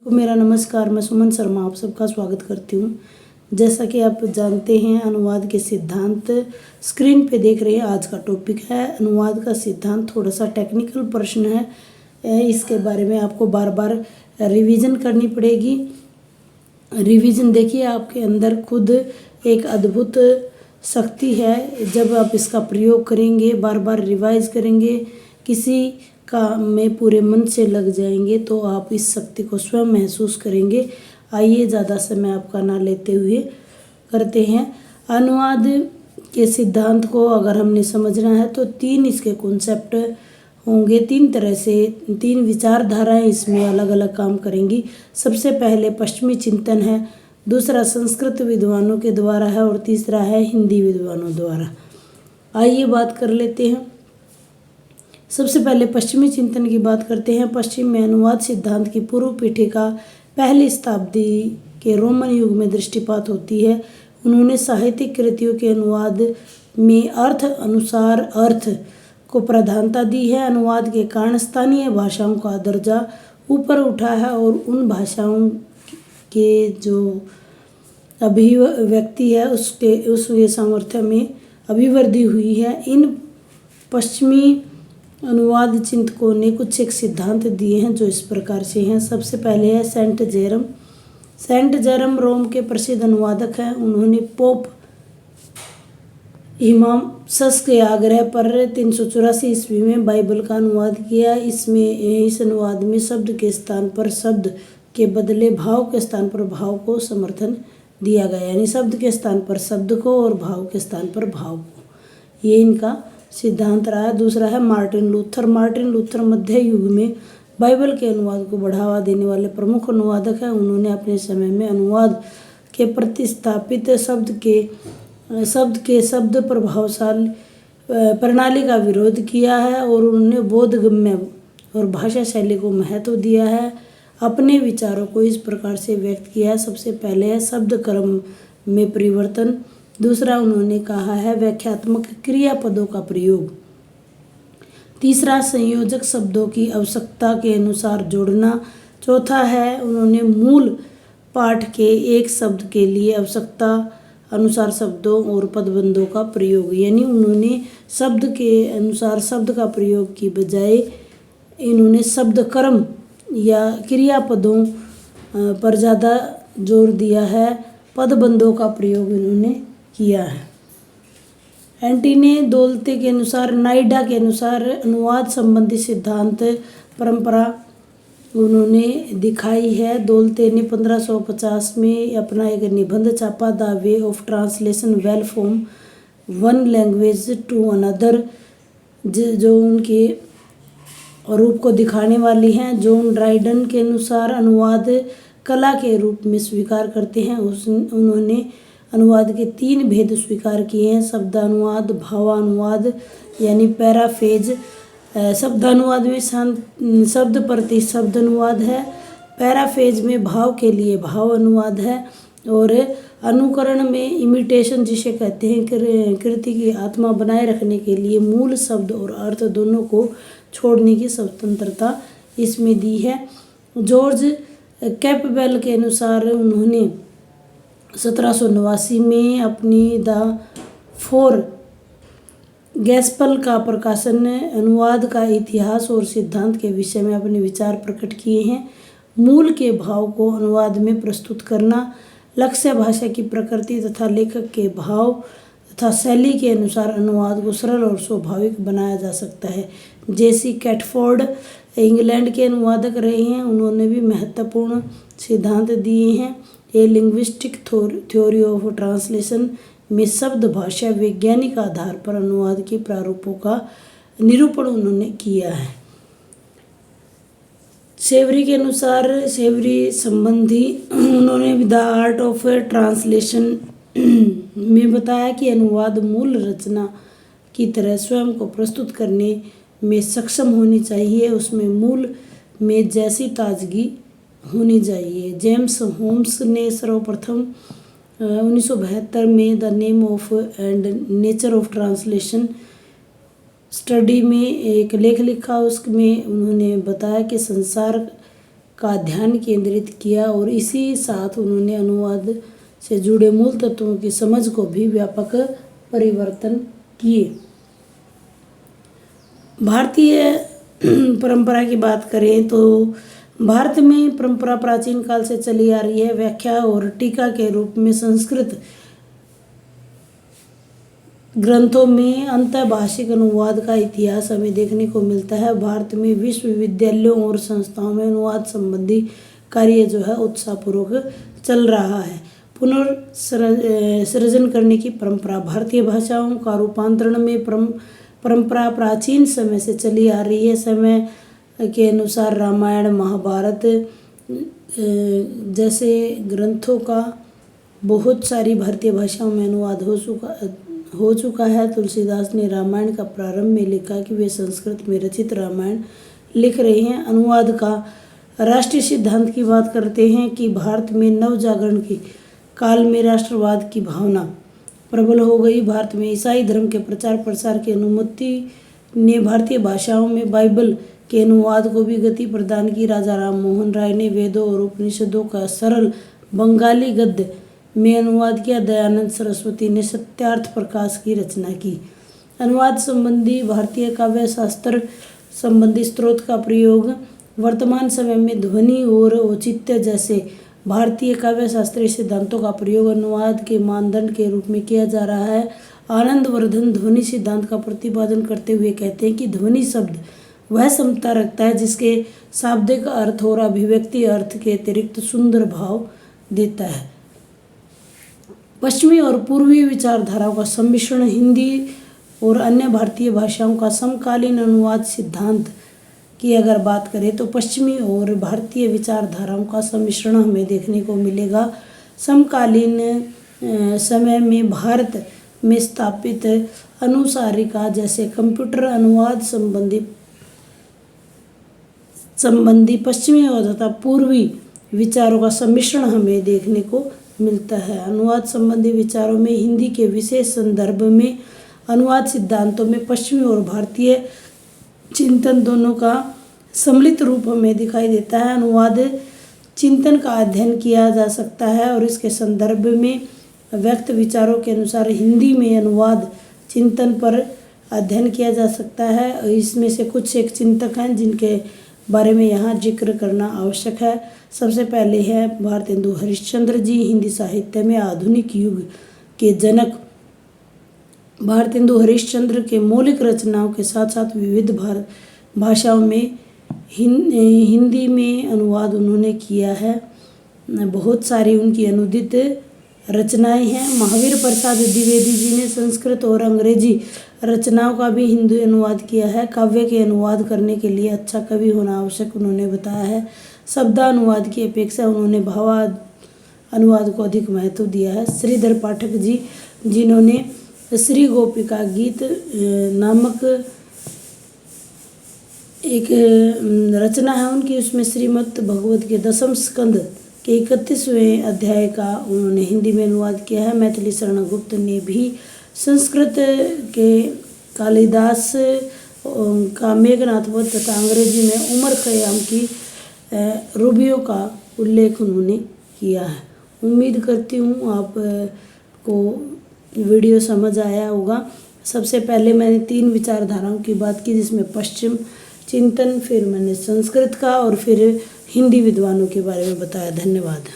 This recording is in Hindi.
मेरा नमस्कार, मैं सुमन शर्मा आप सबका स्वागत करती हूँ। जैसा कि आप जानते हैं, अनुवाद के सिद्धांत स्क्रीन पे देख रहे हैं। आज का टॉपिक है अनुवाद का सिद्धांत। थोड़ा सा टेक्निकल प्रश्न है, इसके बारे में आपको बार बार रिवीजन करनी पड़ेगी। रिवीजन देखिए, आपके अंदर खुद एक अद्भुत शक्ति है। जब आप इसका प्रयोग करेंगे, बार बार रिवाइज करेंगे, किसी काम में पूरे मन से लग जाएंगे तो आप इस शक्ति को स्वयं महसूस करेंगे। आइए, ज़्यादा समय आपका ना लेते हुए करते हैं। अनुवाद के सिद्धांत को अगर हमने समझना है तो तीन इसके कॉन्सेप्ट होंगे। तीन तरह से तीन विचारधाराएं इसमें अलग अलग काम करेंगी। सबसे पहले पश्चिमी चिंतन है, दूसरा संस्कृत विद्वानों के द्वारा है और तीसरा है हिंदी विद्वानों द्वारा। आइए बात कर लेते हैं। सबसे पहले पश्चिमी चिंतन की बात करते हैं। पश्चिम में अनुवाद सिद्धांत की पूर्व पीठिका पहली शताब्दी के रोमन युग में दृष्टिपात होती है। उन्होंने साहित्यिक कृतियों के अनुवाद में अर्थ अनुसार अर्थ को प्रधानता दी है। अनुवाद के कारण स्थानीय भाषाओं का दर्जा ऊपर उठा है और उन भाषाओं के जो अभिव्यक्ति है उसके सामर्थ्य में अभिवृद्धि हुई है। इन पश्चिमी अनुवाद चिंतकों ने कुछ एक सिद्धांत दिए हैं जो इस प्रकार से हैं। सबसे पहले है सेंट जेरम। सेंट जेरम रोम के प्रसिद्ध अनुवादक हैं। उन्होंने पोप हिमामसस के आग्रह पर 384 ईस्वी में बाइबल का अनुवाद किया। इस अनुवाद में शब्द के स्थान पर शब्द के बदले भाव के स्थान पर भाव को समर्थन दिया गया, यानी शब्द के स्थान पर शब्द को और भाव के स्थान पर भाव को। ये इनका सिद्धांत रहा है। दूसरा है मार्टिन लूथर। मार्टिन लूथर मध्य युग में बाइबल के अनुवाद को बढ़ावा देने वाले प्रमुख अनुवादक हैं। उन्होंने अपने समय में अनुवाद के प्रतिस्थापित शब्द के शब्द प्रभावशाली प्रणाली का विरोध किया है और उन्होंने बोधगम्य और भाषा शैली को महत्व दिया है। अपने विचारों को इस प्रकार से व्यक्त किया है। सबसे पहले है शब्द क्रम में परिवर्तन। दूसरा उन्होंने कहा है व्याख्यात्मक क्रियापदों का प्रयोग। तीसरा संयोजक शब्दों की आवश्यकता के अनुसार जोड़ना। चौथा है उन्होंने मूल पाठ के एक शब्द के लिए आवश्यकता अनुसार शब्दों और पदबंधों का प्रयोग, यानी उन्होंने शब्द के अनुसार शब्द का प्रयोग की बजाय इन्होंने शब्द क्रम या क्रियापदों पर ज़्यादा जोर दिया है। पदबंधों का प्रयोग इन्होंने किया है। एंटीने दोलते के अनुसार, नाइडा के अनुसार अनुवाद संबंधी सिद्धांत परंपरा उन्होंने दिखाई है। दोलते ने 1550 में अपना एक निबंध छापा, the way of translation well from one language to another, जो उनके रूप को दिखाने वाली हैं। जॉन ड्राइडन के अनुसार अनुवाद कला के रूप में स्वीकार करते हैं। उन्होंने अनुवाद के तीन भेद स्वीकार किए हैं। शब्दानुवाद, भावानुवाद यानी पैराफ्रेज। शब्दानुवाद में शब्द प्रति शब्द अनुवाद है। पैराफ्रेज में भाव के लिए भाव अनुवाद है। और अनुकरण में इमिटेशन जिसे कहते हैं, कृति की आत्मा बनाए रखने के लिए मूल शब्द और अर्थ दोनों को छोड़ने की स्वतंत्रता इसमें दी है। जॉर्ज कैम्पबेल के अनुसार उन्होंने 1789 में अपनी द फोर गॉस्पेल का प्रकाशन अनुवाद का इतिहास और सिद्धांत के विषय में अपने विचार प्रकट किए हैं। मूल के भाव को अनुवाद में प्रस्तुत करना, लक्ष्य भाषा की प्रकृति तथा लेखक के भाव तथा शैली के अनुसार अनुवाद को सरल और स्वाभाविक बनाया जा सकता है। जेसी कैटफोर्ड इंग्लैंड के अनुवादक रहे हैं। उन्होंने भी महत्वपूर्ण सिद्धांत दिए हैं। ए लिंग्विस्टिक थ्योरी ऑफ ट्रांसलेशन में शब्द भाषा वैज्ञानिक आधार पर अनुवाद के प्रारूपों का निरूपण उन्होंने किया है। सेवरी के अनुसार, सेवरी संबंधी उन्होंने द आर्ट ऑफ ट्रांसलेशन में बताया कि अनुवाद मूल रचना की तरह स्वयं को प्रस्तुत करने में सक्षम होनी चाहिए। उसमें मूल में जैसी ताजगी होनी चाहिए। जेम्स होम्स ने सर्वप्रथम 1972 में the name of and nature of translation study में एक लेख लिखा। उसमें उन्होंने बताया कि संसार का ध्यान केंद्रित किया और इसी साथ उन्होंने अनुवाद से जुड़े मूल तत्वों की समझ को भी व्यापक परिवर्तन किए। भारतीय परंपरा की बात करें तो भारत में परंपरा प्राचीन काल से चली आ रही है। व्याख्या और टीका के रूप में संस्कृत ग्रंथों में अंतःभाषिक अनुवाद का इतिहास हमें देखने को मिलता है। भारत में विश्वविद्यालयों और संस्थाओं में अनुवाद संबंधी कार्य जो है उत्साहपूर्वक चल रहा है। पुनर्सृजन करने की परंपरा। भारतीय भाषाओं का रूपांतरण में परंपरा प्राचीन समय से चली आ रही है। समय के अनुसार रामायण, महाभारत जैसे ग्रंथों का बहुत सारी भारतीय भाषाओं में अनुवाद हो चुका है। तुलसीदास ने रामायण का प्रारंभ में लिखा कि वे संस्कृत में रचित रामायण लिख रहे हैं। अनुवाद का राष्ट्रीय सिद्धांत की बात करते हैं कि भारत में नवजागरण के काल में राष्ट्रवाद की भावना प्रबल हो गई। भारत में ईसाई धर्म के प्रचार प्रसार की अनुमति ने भारतीय भाषाओं में बाइबल के अनुवाद को भी गति प्रदान की। राजा राम मोहन राय ने वेदों और उपनिषदों का सरल बंगाली गद्य में अनुवाद किया। दयानंद सरस्वती ने सत्यार्थ प्रकाश की रचना की। अनुवाद संबंधी भारतीय काव्य शास्त्र संबंधी स्रोत का प्रयोग वर्तमान समय में ध्वनि और औचित्य जैसे भारतीय काव्य शास्त्रीय सिद्धांतों का प्रयोग अनुवाद के मानदंड के रूप में किया जा रहा है। आनंदवर्धन ध्वनि सिद्धांत का प्रतिपादन करते हुए कहते हैं कि ध्वनि शब्द वह क्षमता रखता है जिसके शाब्दिक अर्थ और अभिव्यक्ति अर्थ के अतिरिक्त सुंदर भाव देता है। पश्चिमी और पूर्वी विचारधाराओं का सम्मिश्रण। हिंदी और अन्य भारतीय भाषाओं का समकालीन अनुवाद सिद्धांत की अगर बात करें तो पश्चिमी और भारतीय विचारधाराओं का सम्मिश्रण हमें देखने को मिलेगा। समकालीन समय में भारत में स्थापित अनुसारिका जैसे कंप्यूटर अनुवाद संबंधी पश्चिमी और तथा पूर्वी विचारों का सम्मिश्रण हमें देखने को मिलता है। अनुवाद संबंधी विचारों में हिंदी के विशेष संदर्भ में अनुवाद सिद्धांतों में पश्चिमी और भारतीय चिंतन दोनों का सम्मिलित रूप हमें दिखाई देता है। अनुवाद चिंतन का अध्ययन किया जा सकता है और इसके संदर्भ में व्यक्त विचारों के अनुसार हिंदी में अनुवाद चिंतन पर अध्ययन किया जा सकता है। इसमें से कुछ एक चिंतक हैं जिनके बारे में यहाँ जिक्र करना आवश्यक है। सबसे पहले है भारतेंदु हरिश्चंद्र जी, हिंदी साहित्य में आधुनिक युग के जनक। भारतेंदु हरिश्चंद्र के मौलिक रचनाओं के साथ साथ विविध भाषाओं में हिंदी में अनुवाद उन्होंने किया है। बहुत सारी उनकी अनुदित रचनाएं हैं। महावीर प्रसाद द्विवेदी जी ने संस्कृत और अंग्रेजी रचनाओं का भी हिंदी अनुवाद किया है। काव्य के अनुवाद करने के लिए अच्छा कवि होना आवश्यक उन्होंने बताया है। शब्दानुवाद की अपेक्षा उन्होंने भावानुवाद को अधिक महत्व दिया है। श्रीधर पाठक जी जिन्होंने श्री गोपिका गीत नामक एक रचना है उनकी, उसमें श्रीमद् भगवत के 10वें स्कंद के 31वें अध्याय का उन्होंने हिंदी में अनुवाद किया है। मैथिली शरण गुप्त ने भी संस्कृत के कालिदास का मेघनाथ वध तथा अंग्रेजी में उमर खयाम की रूबियों का उल्लेख उन्होंने किया है। उम्मीद करती हूँ आपको वीडियो समझ आया होगा। सबसे पहले मैंने 3 विचारधाराओं की बात की जिसमें पश्चिम चिंतन, फिर मैंने संस्कृत का और फिर हिंदी विद्वानों के बारे में बताया। धन्यवाद।